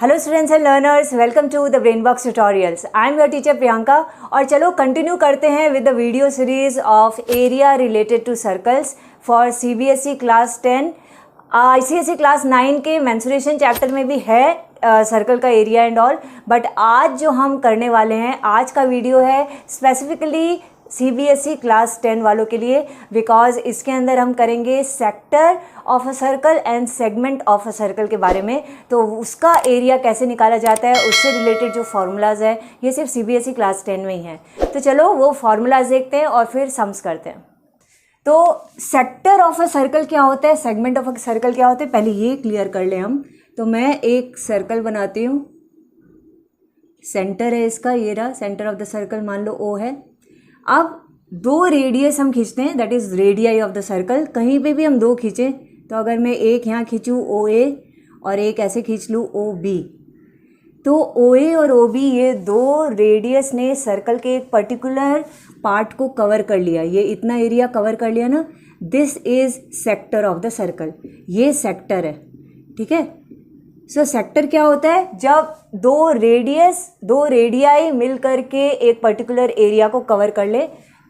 Hello students and learners, welcome to the Brain Box tutorials. I am your teacher Priyanka. और चलो continue करते हैं with the video series of area related to circles for CBSE class 10। ICSE class 9 के mensuration chapter में भी है circle का area and all, but आज जो हम करने वाले हैं, आज का वीडियो है स्पेसिफिकली सीबीएसई क्लास 10 वालों के लिए, बिकॉज इसके अंदर हम करेंगे sector of a circle and segment of a circle के बारे में। तो उसका एरिया कैसे निकाला जाता है, उससे रिलेटेड जो फार्मूलाज है, ये सिर्फ सीबीएसई क्लास 10 में ही है। तो चलो वो फार्मूलाज देखते हैं और फिर सम्स करते हैं। तो सेक्टर ऑफ अ सर्कल क्या होता है, सेगमेंट ऑफ अ सर्कल क्या होता है, पहले ये क्लियर कर लें हम। तो मैं एक सर्कल बनाती हूँ, सेंटर है इसका, ये रहा सेंटर ऑफ द सर्कल, मान लो O है। अब दो रेडियस हम खींचते हैं, that is radii of the circle. कहीं पे भी हम दो खींचें, तो अगर मैं एक यहाँ खींचूँ OA और एक ऐसे खींच लूँ OB, तो OA और OB ये दो रेडियस ने सर्कल के एक पर्टिकुलर पार्ट को कवर कर लिया, ये इतना एरिया कवर कर लिया ना। This is sector of the circle, ये सेक्टर है, ठीक है। सो सेक्टर क्या होता है, जब दो रेडियाई मिल करके एक पर्टिकुलर एरिया को कवर कर ले,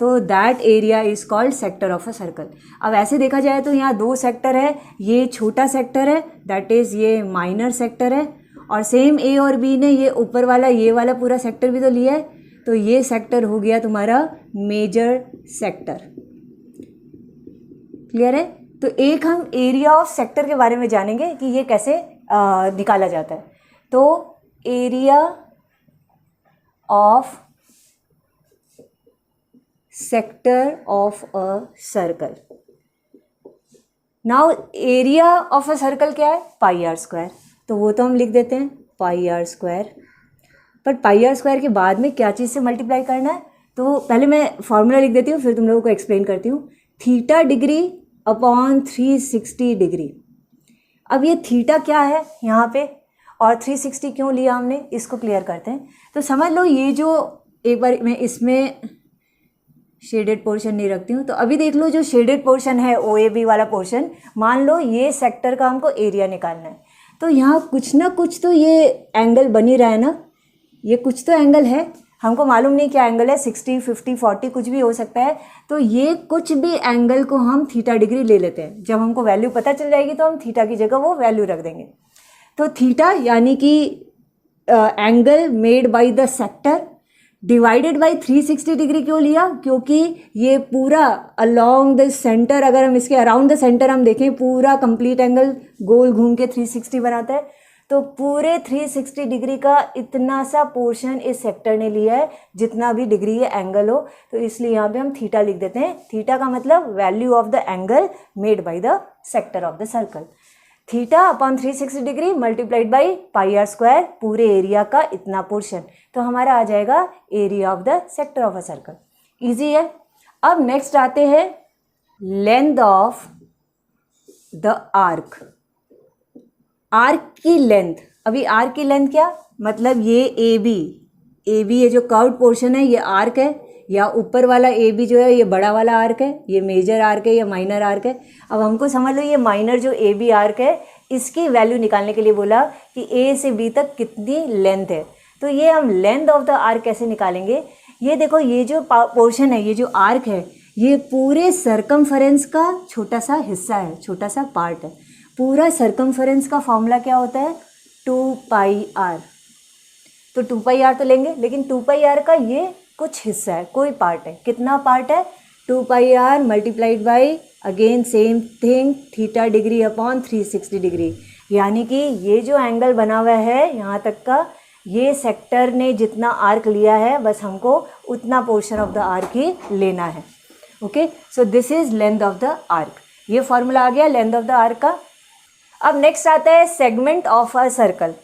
तो that area is called sector of a circle. अब ऐसे देखा जाए तो यहाँ दो सेक्टर है, ये छोटा सेक्टर है, दैट इज़ ये माइनर सेक्टर है, और सेम A और B ने ये ऊपर वाला ये वाला पूरा सेक्टर भी तो लिया है, तो ये सेक्टर हो गया तुम्हारा मेजर सेक्टर। क्लियर है। तो एक हम एरिया ऑफ सेक्टर के बारे में जानेंगे कि ये कैसे निकाला जाता है। तो area of sector of a circle. Now area of a circle क्या है, पाई आर स्क्वायर। तो वो तो हम लिख देते हैं पाई आर स्क्वायर, पर पाई आर स्क्वायर के बाद में क्या चीज़ से मल्टीप्लाई करना है, तो पहले मैं फॉर्मूला लिख देती हूँ, फिर तुम लोगों को एक्सप्लेन करती हूँ। Theta degree upon 360 degree. अब ये थीटा क्या है यहाँ पे, और 360 क्यों लिया हमने, इसको क्लियर करते हैं। तो समझ लो, ये जो एक बार मैं इसमें शेडेड पोर्शन नहीं रखती हूँ, तो अभी देख लो जो शेडेड पोर्शन है OAB वाला पोर्शन, मान लो ये सेक्टर का हमको एरिया निकालना है। तो यहाँ कुछ ना कुछ तो ये एंगल बन ही रहा है ना, ये कुछ तो एंगल है, हमको मालूम नहीं क्या एंगल है, 60, 50, 40 कुछ भी हो सकता है। तो ये कुछ भी एंगल को हम थीटा डिग्री ले लेते हैं। जब हमको वैल्यू पता चल जाएगी तो हम थीटा की जगह वो वैल्यू रख देंगे। तो थीटा यानी कि angle made by the sector divided by 360 degree क्यों लिया, क्योंकि ये पूरा अलोंग द सेंटर, अगर हम इसके अराउंड द सेंटर हम देखें, पूरा कंप्लीट एंगल गोल घूम के 360 बनाता है। तो पूरे 360 डिग्री का इतना सा पोर्शन इस सेक्टर ने लिया है, जितना भी डिग्री ये एंगल हो, तो इसलिए यहाँ पे हम थीटा लिख देते हैं। थीटा का मतलब value of the angle made by the sector of the circle. Theta upon 360 degree multiplied by pi r square, पूरे एरिया का इतना पोर्शन, तो हमारा आ जाएगा area of the sector of a circle. Easy है। अब नेक्स्ट आते हैं length of the arc. Arc की लेंथ, अभी आर्क की लेंथ क्या मतलब, ये AB ये जो कर्व्ड पोर्शन है ये आर्क है, या ऊपर वाला AB जो है ये बड़ा वाला आर्क है, ये मेजर आर्क है या माइनर आर्क है। अब हमको समझ लो ये माइनर जो AB आर्क है, इसकी वैल्यू निकालने के लिए बोला कि A से B तक कितनी लेंथ है। तो ये हम लेंथ ऑफ द आर्क कैसे निकालेंगे, ये देखो, ये जो पोर्शन है, ये जो आर्क है, ये पूरे सर्कमफरेंस का छोटा सा हिस्सा है, छोटा सा पार्ट है। पूरा सर्कमफरेंस का फॉर्मूला क्या होता है, 2πr। तो 2πr तो लेंगे, लेकिन 2πr का ये कुछ हिस्सा है, कोई पार्ट है, कितना पार्ट है, 2πr multiplied by again same thing theta degree upon 360 degree. यानी कि ये जो एंगल बना हुआ है यहाँ तक का, ये सेक्टर ने जितना आर्क लिया है, बस हमको उतना पोर्शन ऑफ द आर्क ही लेना है। Okay, so this is length of the arc. ये फॉर्मूला आ गया लेंथ ऑफ द आर्क का। अब नेक्स्ट आता है सेगमेंट ऑफ अ सर्कल।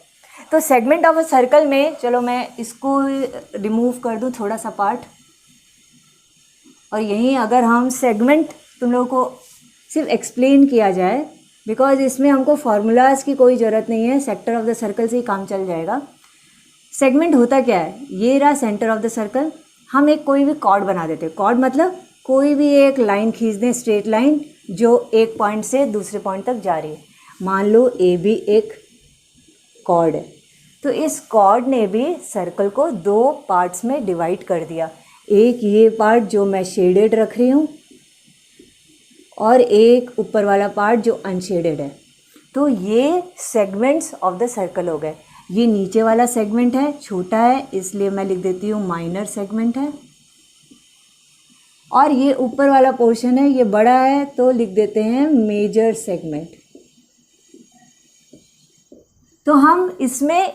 तो सेगमेंट ऑफ अ सर्कल में, चलो मैं इसको रिमूव कर दूं थोड़ा सा पार्ट, और यहीं अगर हम सेगमेंट तुम लोगों को सिर्फ एक्सप्लेन किया जाए, बिकॉज इसमें हमको फार्मूलाज की कोई ज़रूरत नहीं है, सेक्टर ऑफ द सर्कल से ही काम चल जाएगा। सेगमेंट होता क्या है, ये रहा सेंटर ऑफ द सर्कल, हम एक कोई भी कॉर्ड बना देते हैं। कॉर्ड मतलब कोई भी एक लाइन खींच दें, स्ट्रेट लाइन, जो एक पॉइंट से दूसरे पॉइंट तक जा रही है। मान लो AB एक कॉर्ड है, तो इस कॉर्ड ने भी सर्कल को 2 पार्ट्स में डिवाइड कर दिया, एक ये पार्ट जो मैं शेडेड रख रही हूँ और एक ऊपर वाला पार्ट जो अनशेडेड है। तो ये सेगमेंट्स ऑफ द सर्कल हो गए। ये नीचे वाला सेगमेंट है, छोटा है, इसलिए मैं लिख देती हूँ माइनर सेगमेंट है, और ये ऊपर वाला पोर्शन है, ये बड़ा है, तो लिख देते हैं मेजर सेगमेंट। तो हम इसमें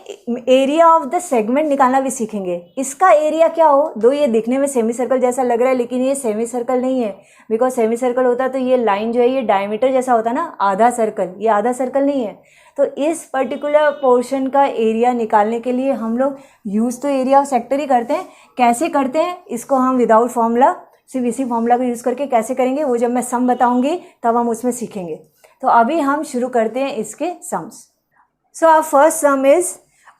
एरिया ऑफ द सेगमेंट निकालना भी सीखेंगे। इसका एरिया क्या हो, दो ये दिखने में सेमी सर्कल जैसा लग रहा है, लेकिन ये सेमी सर्कल नहीं है, बिकॉज सेमी सर्कल होता तो ये लाइन जो है ये डायमीटर जैसा होता ना, आधा सर्कल, ये आधा सर्कल नहीं है। तो इस पर्टिकुलर पोर्शन का एरिया निकालने के लिए हम लोग यूज़ तो एरिया ऑफ सेक्टर ही करते हैं। कैसे करते हैं इसको हम विदाउट फॉर्मूला, सिर्फ इसी फॉर्मूला को यूज़ करके कैसे करेंगे वो जब मैं सम बताऊंगी तब हम उसमें सीखेंगे। तो अभी हम शुरू करते हैं इसके sums. So our first sum is,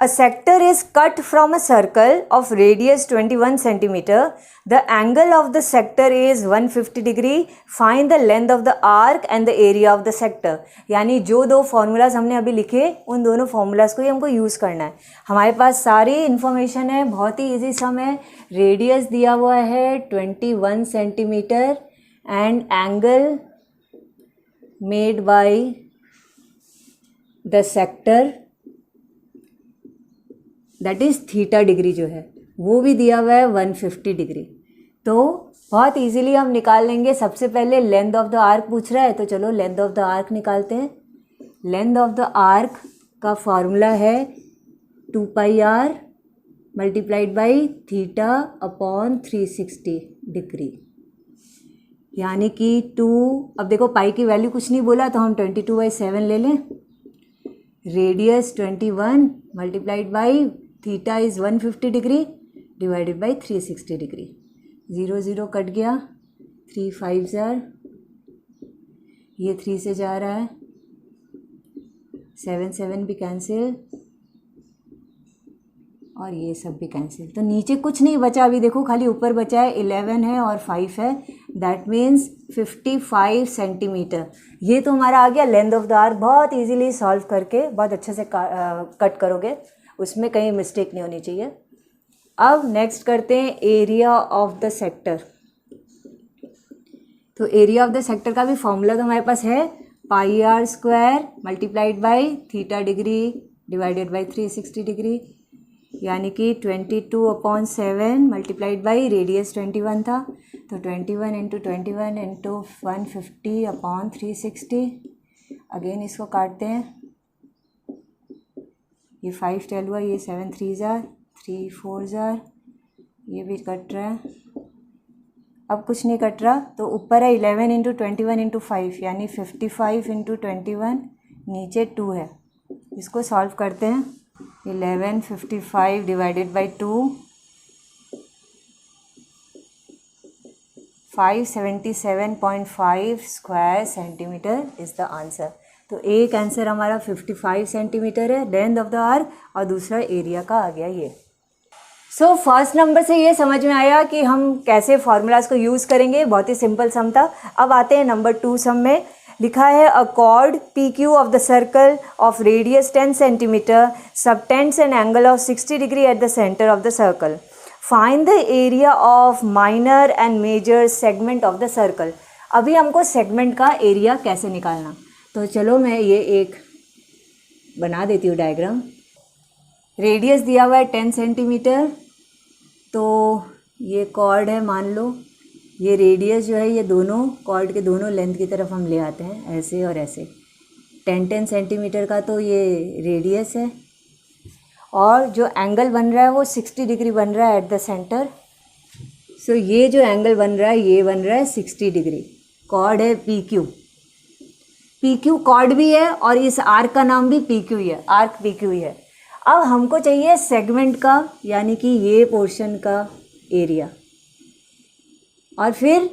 a sector is cut from a circle of radius 21 centimeter. The angle of the sector is 150 degree. Find the length of the arc and the area of the sector. यानी जो दो formulas हमने अभी लिखे उन दोनों formulas को ही हमको यूज़ करना है। हमारे पास सारी इन्फॉर्मेशन है, बहुत ही इजी सम है। रेडियस दिया हुआ है 21 centimetre and angle made by the sector that is theta degree जो है वो भी दिया हुआ है 150 डिग्री। तो बहुत इजीली हम निकाल लेंगे। सबसे पहले लेंथ ऑफ द आर्क पूछ रहा है, तो चलो लेंथ ऑफ द आर्क निकालते हैं। लेंथ ऑफ द आर्क का फॉर्मूला है 2 pi r multiplied by theta upon 360 degree, यानी कि 2, अब देखो पाई की वैल्यू कुछ नहीं बोला तो हम 22/7 ले लें। Radius 21 multiplied by theta is 150 degree divided by 360 degree. 0 0 cut गया, 3 5 जार, ये 3 से जा रहा है, 7 7 भी कैंसिल और ये सब भी कैंसिल। तो नीचे कुछ नहीं बचा अभी, देखो खाली ऊपर बचा है, 11 है और 5 है, दैट मीन्स 55 सेंटीमीटर। ये तो हमारा आ गया लेंथ ऑफ द आर्क। बहुत इजीली सॉल्व करके बहुत अच्छे से कट करोगे, उसमें कहीं मिस्टेक नहीं होनी चाहिए। अब नेक्स्ट करते हैं एरिया ऑफ द सेक्टर। तो एरिया ऑफ द सेक्टर का भी फॉर्मूला तो हमारे पास है, pi r square multiplied by theta degree divided by 360 degree, यानी कि 22/7 मल्टीप्लाइड बाई रेडियस 21 था, तो 21 इंटू 21 इंटू 150/360। अगेन इसको काटते हैं, ये 5 टेल हुआ, ये 7 3 जार, 3 4 जार, ये भी कट रहा है। अब कुछ नहीं कट रहा, तो ऊपर है 11 इंटू 21 इंटू 5 यानी 55 इंटू 21, नीचे 2 है। इसको सॉल्व करते हैं। 1155 divided by 2, 577.5 square centimetre is the answer. तो एक आंसर हमारा 55 सेंटीमीटर है लेंथ ऑफ द आर्क, और दूसरा एरिया का आ गया ये। सो फर्स्ट नंबर से ये समझ में आया कि हम कैसे फार्मूलाज को यूज़ करेंगे, बहुत ही सिंपल सम था। अब आते हैं नंबर 2 सम में। लिखा है a chord P Q of the circle of radius 10 centimetre subtends an angle of 60 degree at the centre of the circle. Find the area of minor and major segment of the circle. अभी हमको segment का area कैसे निकालना, तो चलो मैं ये एक बना देती हूँ डायग्राम। रेडियस दिया हुआ है 10 सेंटीमीटर, तो ये कॉर्ड है मान लो, ये रेडियस जो है ये दोनों कॉर्ड के दोनों लेंथ की तरफ हम ले आते हैं, ऐसे और ऐसे। 10 सेंटीमीटर का तो ये रेडियस है, और जो एंगल बन रहा है वो 60 डिग्री बन रहा है एट द सेंटर। सो ये जो एंगल बन रहा है ये बन रहा है 60 डिग्री। कॉर्ड है P Q, P Q chord भी है और इस आर्क का नाम भी पी क्यू ही है, आर्क पी क्यू ही है। अब हमको चाहिए सेगमेंट का, यानी कि ये पोर्शन का एरिया, और फिर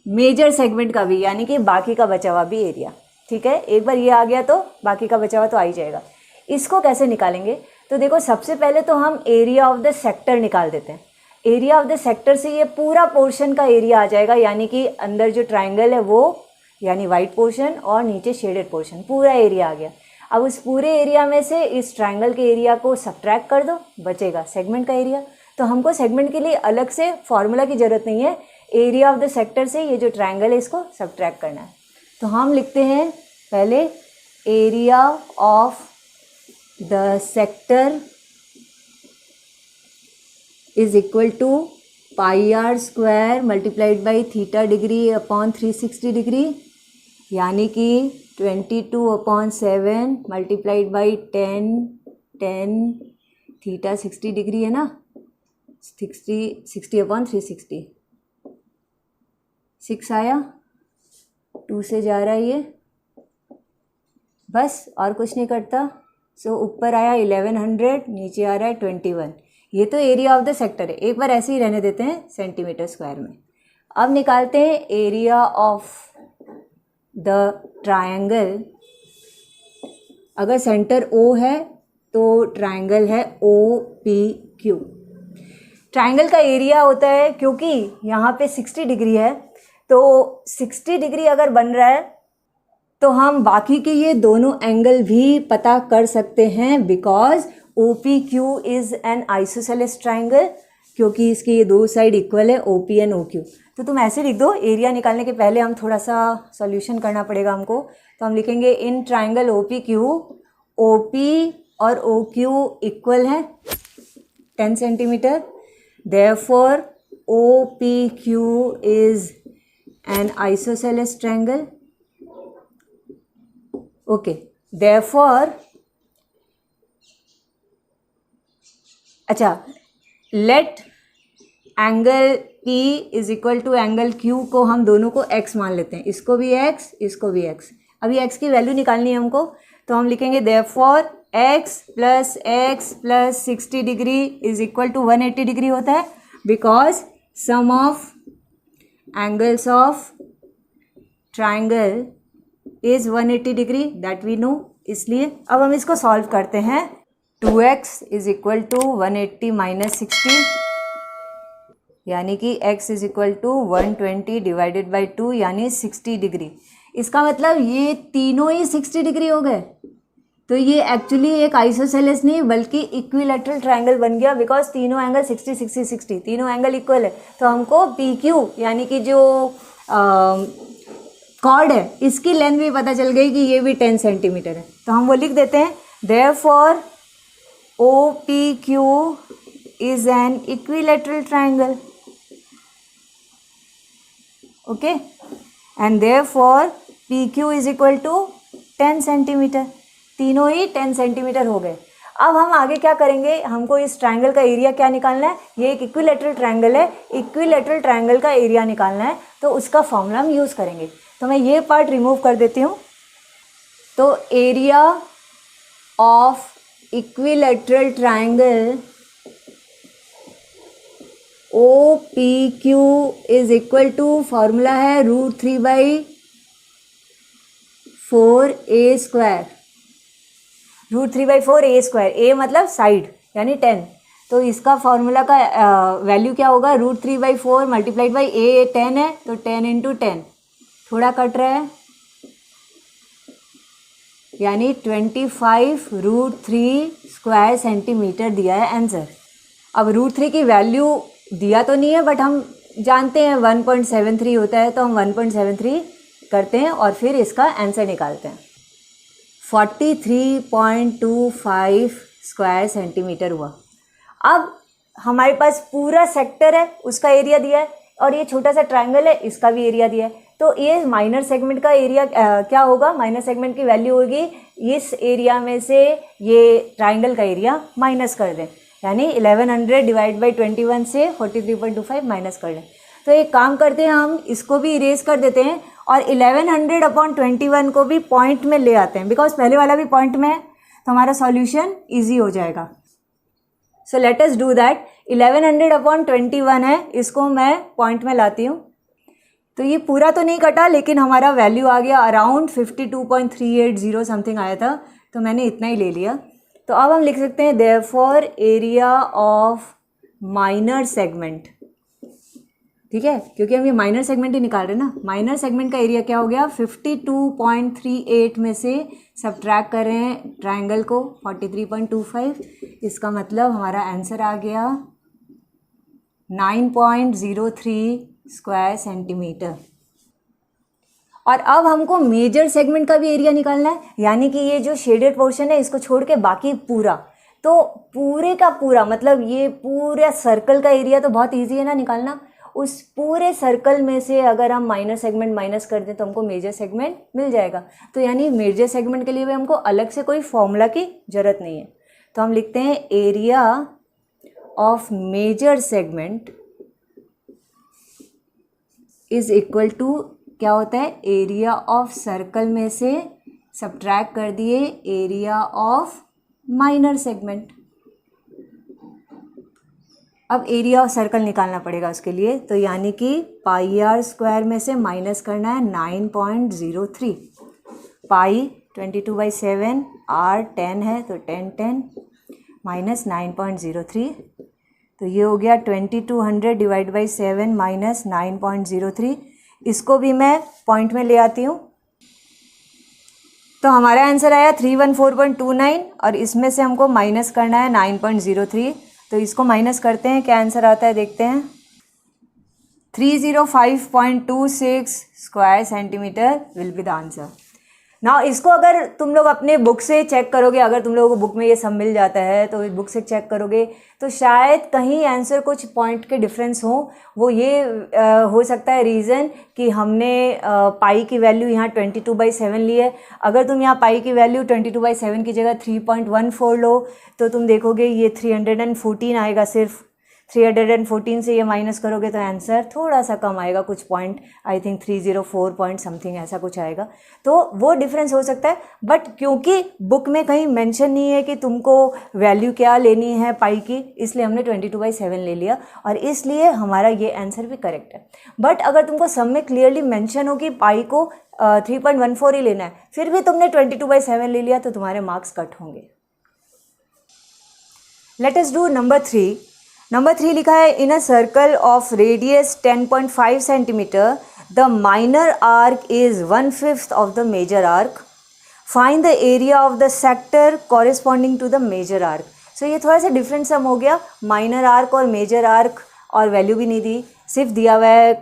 मेजर सेगमेंट का भी, यानी कि बाकी का बचा हुआ भी एरिया। ठीक है, एक बार ये आ गया तो बाकी का बचा हुआ तो आ ही जाएगा। इसको कैसे निकालेंगे, तो देखो सबसे पहले तो हम एरिया ऑफ द सेक्टर निकाल देते हैं। एरिया ऑफ द सेक्टर से ये पूरा पोर्शन का एरिया आ जाएगा, यानी कि अंदर जो ट्राइंगल है वो, यानी वाइट पोर्शन और नीचे शेडेड पोर्शन, पूरा एरिया आ गया। अब उस पूरे एरिया में से इस ट्रायंगल के एरिया को सब्ट्रैक्ट कर दो, बचेगा सेगमेंट का एरिया। तो हमको सेगमेंट के लिए अलग से फॉर्मूला की ज़रूरत नहीं है, एरिया ऑफ द सेक्टर से ये जो ट्रायंगल है इसको सब्ट्रैक्ट करना है। तो हम लिखते हैं पहले area of the sector is equal to pi r square multiplied by theta degree upon 360 degree, यानी कि 22/7 मल्टीप्लाइड बाई 10 थीटा 60 डिग्री है ना, 60/360 6 आया, 2 से जा रहा है ये, बस और कुछ नहीं करता। सो ऊपर आया 1100, नीचे आ रहा है 21। ये तो एरिया ऑफ द सेक्टर है, एक बार ऐसे ही रहने देते हैं सेंटीमीटर स्क्वायर में। अब निकालते हैं एरिया ऑफ द ट्रायंगल। अगर सेंटर O है तो ट्रायंगल है OPQ। ट्रायंगल का एरिया होता है, क्योंकि यहाँ पे 60 डिग्री है, तो 60 डिग्री अगर बन रहा है तो हम बाकी के ये दोनों एंगल भी पता कर सकते हैं, because OPQ is an isosceles triangle, क्योंकि इसकी ये दो साइड इक्वल है OP एंड OQ। तो तुम ऐसे लिख दो, एरिया निकालने के पहले हम थोड़ा सा सॉल्यूशन करना पड़ेगा हमको। तो हम लिखेंगे इन ट्रायंगल OPQ, OP और OQ इक्वल है 10 centimetre, therefore OPQ is an isosceles triangle. Okay, therefore अच्छा, let angle P is equal to angle Q को हम दोनों को x मान लेते हैं, इसको भी x, इसको भी x। अभी x की वैल्यू निकालनी है हमको, तो हम लिखेंगे therefore x plus 60 degree is equal to 180 degree होता है, because sum of angles of triangle is 180 degree, that we know. इसलिए अब हम इसको सॉल्व करते हैं। 2x is equal to 180 minus 60, यानी कि x is equal to 120 divided by 2, यानी 60 डिग्री। इसका मतलब ये तीनों ही 60 डिग्री हो गए। तो ये एक्चुअली एक आइसोसेलेस नहीं बल्कि इक्विलैटरल ट्रायंगल बन गया, बिकॉज तीनों एंगल 60 60 60, तीनों एंगल इक्वल है। तो हमको PQ यानी कि जो कॉर्ड है इसकी लेंथ भी पता चल गई कि ये भी 10 सेंटीमीटर है। तो हम वो लिख देते हैं, therefore OPQ is an equilateral triangle, okay, and therefore PQ is equal to 10 centimetre. तीनों ही 10 सेंटीमीटर हो गए। अब हम आगे क्या करेंगे, हमको इस ट्रायंगल का एरिया क्या निकालना है। ये एक इक्विलैटरल ट्रायंगल है, इक्विलैटरल ट्रायंगल का एरिया निकालना है, तो उसका फॉर्मूला हम यूज़ करेंगे। तो मैं ये पार्ट रिमूव कर देती हूँ। तो area of equilateral triangle OPQ is equal to, formula है √3/4a square, √3/4a square, a मतलब साइड यानी 10। तो इसका फॉर्मूला का वैल्यू क्या होगा, √3/4 मल्टीप्लाइड बाई a 10 है, तो 10 इंटू 10, थोड़ा कट रहा है, यानी 25√3 स्क्वायर सेंटीमीटर दिया है आंसर। अब √3 की वैल्यू दिया तो नहीं है, बट हम जानते हैं 1.73 होता है, तो हम 1.73 करते हैं और फिर इसका आंसर निकालते हैं। 43.25 स्क्वायर सेंटीमीटर हुआ। अब हमारे पास पूरा सेक्टर है, उसका एरिया दिया है, और ये छोटा सा ट्रायंगल है, इसका भी एरिया दिया है। तो ये माइनर सेगमेंट का एरिया क्या होगा, माइनर सेगमेंट की वैल्यू होगी इस एरिया में से ये ट्रायंगल का एरिया माइनस कर दें, यानी 1100 डिवाइड बाई 21 से 43.25 माइनस कर लें। तो एक काम करते हैं, हम इसको भी इरेज कर देते हैं और 1100/21 को भी पॉइंट में ले आते हैं, बिकॉज पहले वाला भी पॉइंट में है, तो हमारा सॉल्यूशन ईजी हो जाएगा। सो लेट अस डू दैट। 1100/21 है, इसको मैं पॉइंट में लाती हूँ। तो ये पूरा तो नहीं कटा, लेकिन हमारा वैल्यू आ गया अराउंड 52.380 समथिंग आया था, तो मैंने इतना ही ले लिया। तो अब हम लिख सकते हैं therefore area of minor segment, ठीक है, क्योंकि हम ये माइनर सेगमेंट ही निकाल रहे हैं ना। माइनर सेगमेंट का एरिया क्या हो गया, 52.38 में से सब्ट्रैक्ट कर रहे हैं ट्राइंगल को 43.25, इसका मतलब हमारा आंसर आ गया 9.03 स्क्वायर सेंटीमीटर। और अब हमको मेजर सेगमेंट का भी एरिया निकालना है, यानी कि ये जो शेडेड पोर्शन है इसको छोड़ के बाकी पूरा, तो पूरे का पूरा मतलब ये पूरे सर्कल का एरिया तो बहुत इजी है ना निकालना। उस पूरे सर्कल में से अगर हम माइनर सेगमेंट माइनस कर दें तो हमको मेजर सेगमेंट मिल जाएगा। तो यानी मेजर सेगमेंट के लिए भी हमको अलग से कोई फॉर्मूला की ज़रूरत नहीं है। तो हम लिखते हैं area of major segment is equal to, क्या होता है, एरिया ऑफ सर्कल में से सब्ट्रैक्ट कर दिए एरिया ऑफ माइनर सेगमेंट। अब एरिया ऑफ सर्कल निकालना पड़ेगा उसके लिए, तो यानी कि पाई आर स्क्वायर में से माइनस करना है 9.03। पाई 22/7, आर 10 है तो 10 माइनस 9.03, तो ये हो गया 2200 डिवाइड बाई 7 माइनस 9.03। इसको भी मैं पॉइंट में ले आती हूँ, तो हमारा आंसर आया 314.29 और इसमें से हमको माइनस करना है 9.03। तो इसको माइनस करते हैं, क्या आंसर आता है देखते हैं, 305.26 square centimetre will be the answer. ना इसको अगर तुम लोग अपने बुक से चेक करोगे, अगर तुम लोगों को बुक में ये सब मिल जाता है तो बुक से चेक करोगे तो शायद कहीं आंसर कुछ पॉइंट के डिफरेंस हो। वो ये हो सकता है रीज़न कि हमने पाई की वैल्यू यहाँ 22/7 ली है। अगर तुम यहाँ पाई की वैल्यू 22/7 की जगह 3.14 लो तो तुम देखोगे ये 314 आएगा। सिर्फ 314 से ये माइनस करोगे तो आंसर थोड़ा सा कम आएगा, कुछ point, I think 304 point something ऐसा कुछ आएगा। तो वो डिफरेंस हो सकता है, बट क्योंकि बुक में कहीं मेंशन नहीं है कि तुमको वैल्यू क्या लेनी है पाई की, इसलिए हमने 22/7 ले लिया और इसलिए हमारा ये आंसर भी करेक्ट है। बट अगर तुमको सब में क्लियरली मेंशन हो कि पाई को 3.14 ही लेना है, फिर भी तुमने 22/7 ले लिया तो तुम्हारे मार्क्स कट होंगे। Let us do number 3। Number 3 लिखा है, in a circle of radius 10.5 centimetre the minor arc is 1/5 of the major arc, find the area of the sector corresponding to the major arc. So ये थोड़ा सा different sum हो गया, minor arc और major arc, और value भी नहीं दी, सिर्फ दिया हुआ है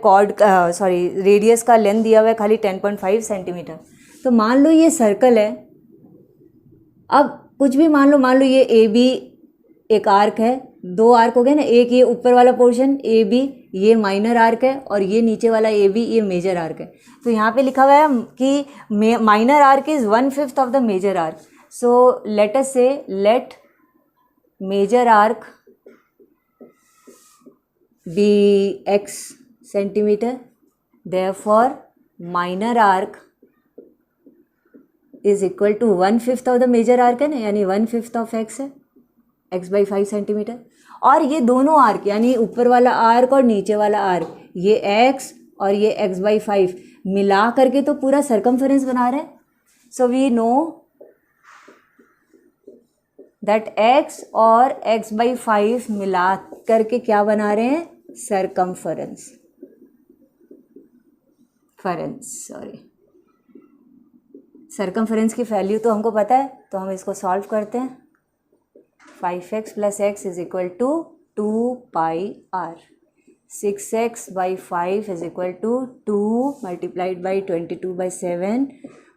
रेडियस का लेंथ दिया हुआ है खाली 10.5 सेंटीमीटर। तो मान लो ये सर्कल है, अब कुछ भी मान लो ये ए बी एक आर्क है, दो आर्क हो गए ना, एक ये ऊपर वाला पोर्शन ए बी ये माइनर आर्क है और ये नीचे वाला ए बी ये मेजर आर्क है। तो यहाँ पे लिखा हुआ है कि minor arc is 1/5 of the major arc. So let us say let major arc be x centimetre, therefore minor arc is equal to 1/5 of the major arc है ना, यानी 1/5 ऑफ x है, x/5 सेंटीमीटर। और ये दोनों arc यानी ऊपर वाला आर्क और नीचे वाला आर्क, ये x और ये x/5 मिला करके तो पूरा सरकमफेरेंस बना रहे हैं। So we know that x और x/5 मिला करके क्या बना रहे हैं, सरकमफेरेंस। सरकमफेरेंस की वैल्यू तो हमको पता है, तो हम इसको सॉल्व करते हैं। 5x + x is equal to 2πr, 6x/5 is equal to 2 multiplied by 22/7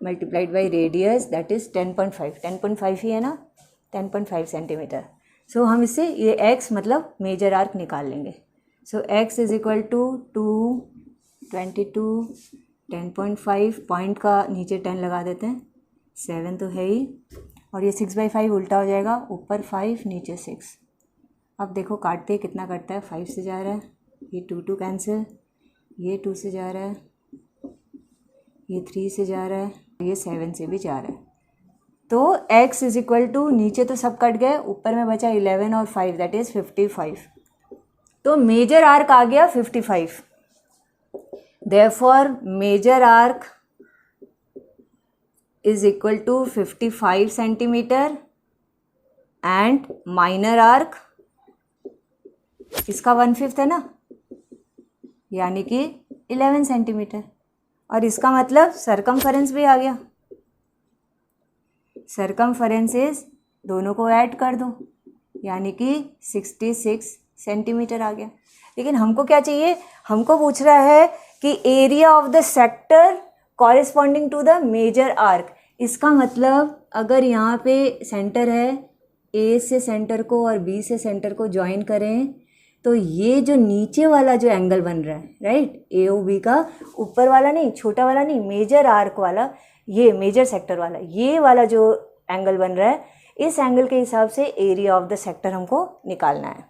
multiplied by radius that is 10.5 ही है ना, 10.5 सेंटीमीटर। सो हम इससे ये x मतलब मेजर आर्क निकाल लेंगे। So x is equal to 2 22 10.5, point का नीचे 10 लगा देते हैं, 7 तो है ही, और ये 6/5 उल्टा हो जाएगा, ऊपर 5 नीचे 6। अब देखो काटते हैं कितना कटता है, 5 से जा रहा है, ये 2 कैंसिल, ये 2 से जा रहा है, ये 3 से जा रहा है, ये 7 से भी जा रहा है। तो x इज इक्वल टू, नीचे तो सब कट गए, ऊपर में बचा 11 और 5 दैट इज़ 55। तो मेजर आर्क आ गया 55। Therefore major arc is equal to 55 centimetre and minor arc इसका 1/5 है ना, यानी कि 11 सेंटीमीटर। और इसका मतलब सरकमफेरेंस भी आ गया, सरकमफेरेंसेस दोनों को ऐड कर दो यानी कि 66 सेंटीमीटर आ गया। लेकिन हमको क्या चाहिए, हमको पूछ रहा है कि area of the sector corresponding to the major arc. इसका मतलब अगर यहाँ पे सेंटर है, ए से सेंटर को और बी से सेंटर को ज्वाइन करें तो ये जो नीचे वाला जो एंगल बन रहा है, राइट, ए ओ बी का, ऊपर वाला नहीं, छोटा वाला नहीं, मेजर आर्क वाला, ये मेजर सेक्टर वाला, ये वाला जो एंगल बन रहा है, इस एंगल के हिसाब से एरिया ऑफ द सेक्टर हमको निकालना है।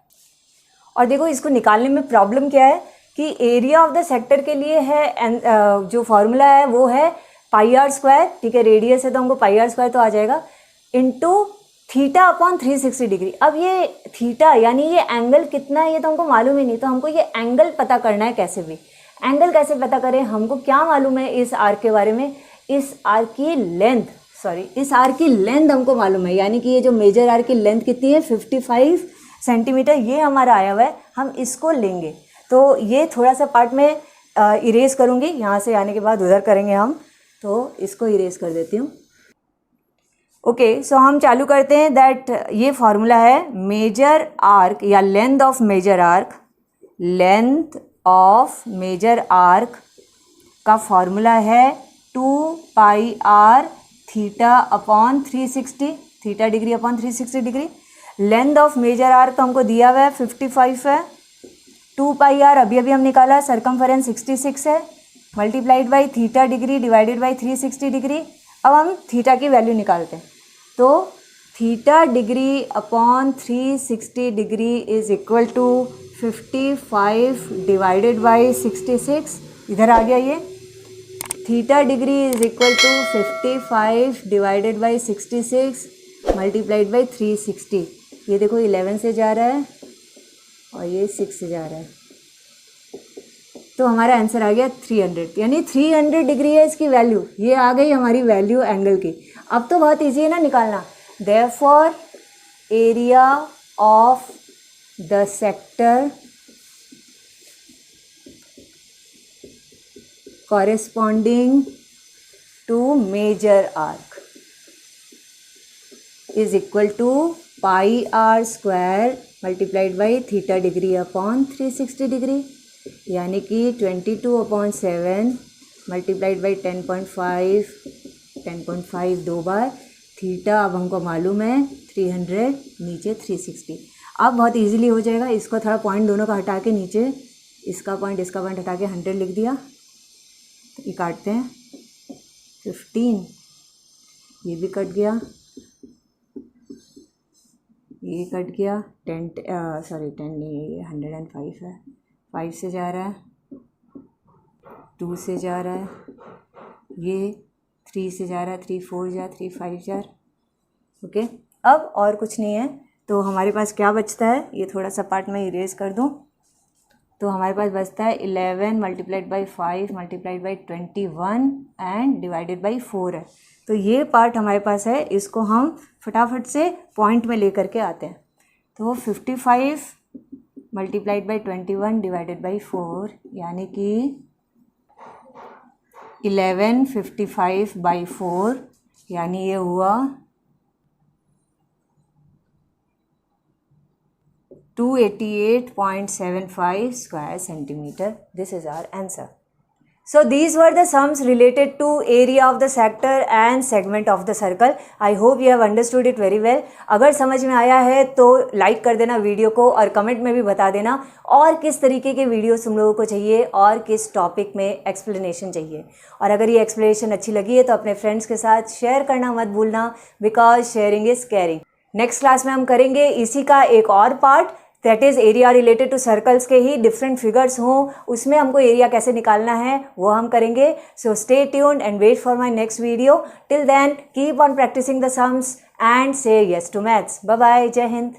और देखो इसको निकालने में प्रॉब्लम क्या है कि एरिया ऑफ द सेक्टर के लिए है जो फॉर्मूला है वो है पाई आर स्क्वायर, ठीक है, रेडियस है तो हमको पाई आर स्क्वायर तो आ जाएगा, इनटू थीटा अपॉन 360 डिग्री। अब ये थीटा यानी ये एंगल कितना है ये तो हमको मालूम ही नहीं, तो हमको ये एंगल पता करना है कैसे भी। एंगल कैसे पता करें, हमको क्या मालूम है इस आर्क के बारे में, इस आर्क की लेंथ, इस आर्क की लेंथ हमको मालूम है, यानी कि ये जो मेजर आर्क की लेंथ कितनी है 55 सेंटीमीटर, ये हमारा आया हुआ है, हम इसको लेंगे। तो ये थोड़ा सा पार्ट में इरेज करूँगी, यहाँ से आने के बाद उधर करेंगे हम, तो इसको इरेज कर देती हूँ। ओके, सो हम चालू करते हैं दैट ये फॉर्मूला है मेजर आर्क या length of major arc, length of major arc का फॉर्मूला है 2 pi r theta upon 360, theta degree upon 360 degree. Length of major arc तो हमको दिया हुआ है 55 है, 2 पाई आर अभी अभी हम निकाला, सरकमफेरेंस 66 है, multiplied by theta degree divided by 360 degree. अब हम थीटा की वैल्यू निकालते हैं, तो theta degree upon 360 degree is equal to 55 divided by 66, इधर आ गया ये, theta degree is equal to 55 divided by 66 multiplied by 360। ये देखो 11 से जा रहा है और ये 6 से जा रहा है, तो हमारा आंसर आ गया 300, यानी 300 डिग्री है इसकी वैल्यू। ये आ गई हमारी वैल्यू एंगल की। अब तो बहुत इजी है ना निकालना। Therefore area of the sector corresponding to major arc is equal to pi r square multiplied by theta degree upon 360 degree, यानी कि 22/7 मल्टीप्लाइड बाई 10.5 दो बार, थीटा अब हमको मालूम है 300, नीचे 360। अब बहुत इजीली हो जाएगा, इसको थोड़ा पॉइंट दोनों का हटा के नीचे इसका पॉइंट हटा के 100 लिख दिया, तो ये काटते हैं 15, ये भी कट गया, ये कट गया, 10 नहीं, 105 है, 5 से जा रहा है, 2 से जा रहा है, ये 3 से जा रहा है, 3 4 जा, 3 5 जा। ओके, अब और कुछ नहीं है, तो हमारे पास क्या बचता है, ये थोड़ा सा पार्ट में इरेज कर दूँ, तो हमारे पास बचता है 11 multiplied by 5 multiplied by 21 and divided by 4 है। तो ये पार्ट हमारे पास है, इसको हम फटाफट से पॉइंट में ले करके आते हैं। तो 55 मल्टीप्लाइड बाई 21 डिवाइडेड बाई 4, यानी कि 1155 बाई 4, यानी ये हुआ 288.75 square centimeter. This is our answer. So these were the sums related to area of the sector and segment of the circle. I hope you have understood it very well. अगर समझ में आया है तो like कर देना video को और कमेंट में भी बता देना और किस तरीके के वीडियोस तुम लोगों को चाहिए और किस टॉपिक में एक्सप्लेनेशन चाहिए। और अगर ये एक्सप्लेनेशन अच्छी लगी है तो अपने फ्रेंड्स के साथ शेयर करना मत भूलना, because sharing is caring. Next class में हम करेंगे इसी का एक और part, that is area related to circles के ही डिफरेंट फिगर्स हों, उसमें हमको एरिया कैसे निकालना है वो हम करेंगे। So stay tuned and wait for my next video. Till then keep on practising the sums and say yes to maths. Bye bye, जय हिंद।